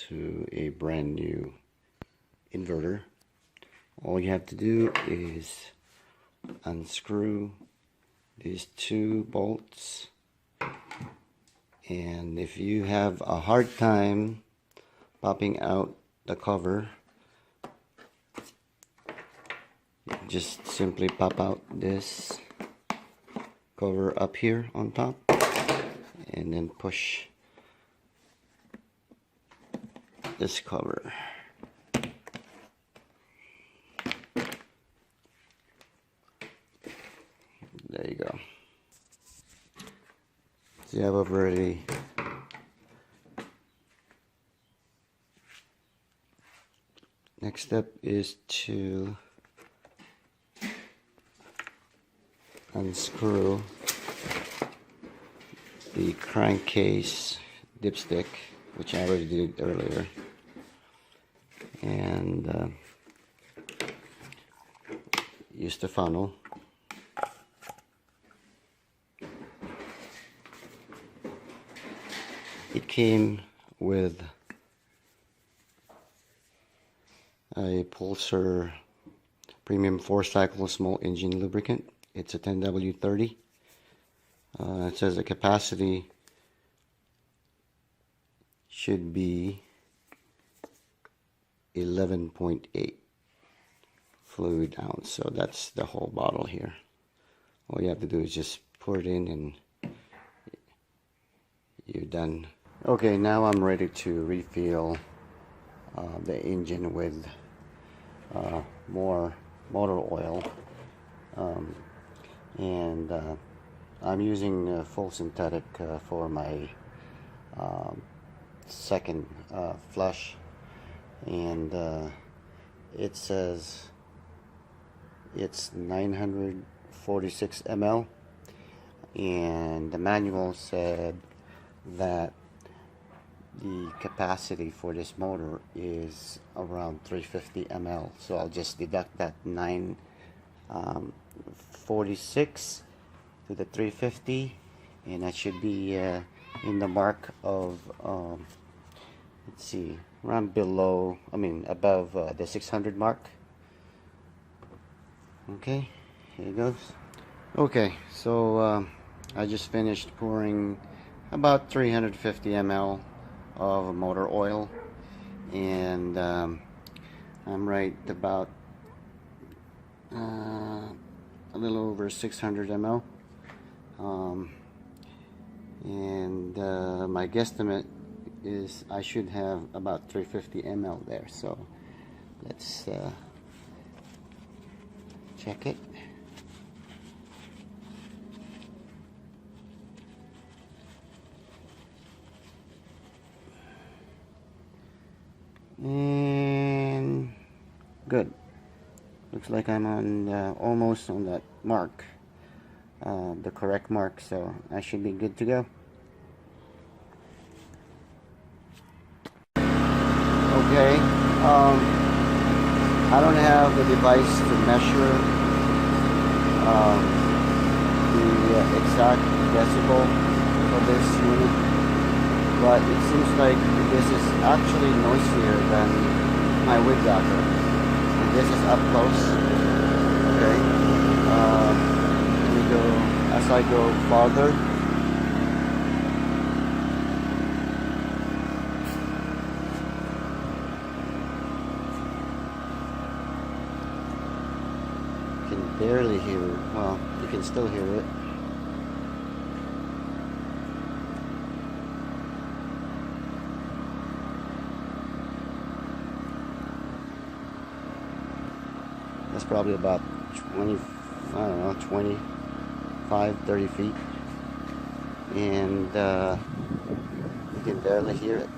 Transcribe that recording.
to a brand new inverter. All you have to do is unscrew these two bolts, and if you have a hard time popping out the cover, just simply pop out this cover up here on top and then push this cover. There you go. So you have a very next step is to unscrew the crankcase dipstick, which I already did earlier, and use the funnel. It came with a Pulsar premium 4-cycle small engine lubricant. It's a 10W30. It says the capacity should be 11.8 fluid ounce. So that's the whole bottle here. All you have to do is just pour it in and you're done. Okay, now I'm ready to refill the engine with more motor oil, and I'm using full synthetic for my second flush, and it says it's 946 ml, and the manual said that the capacity for this motor is around 350 ml, so I'll just deduct that 946 to the 350, and that should be in the mark of let's see, around above the 600 mark. Okay, here it goes. Okay, so I just finished pouring about 350 ml of motor oil, and I'm right about a little over 600 ml, and my guesstimate is I should have about 350 ml there, so let's check it. And good. Looks like I'm on almost on that mark, the correct mark, so I should be good to go. Okay, I don't have a device to measure the exact decibel for this unit, but it seems like this is actually noisier than my weed whacker. And this is up close. Okay. Let me go as I go farther. You can barely hear it. Well, you can still hear it. That's probably about 20, I don't know, 25, 30 feet. And you can barely hear it.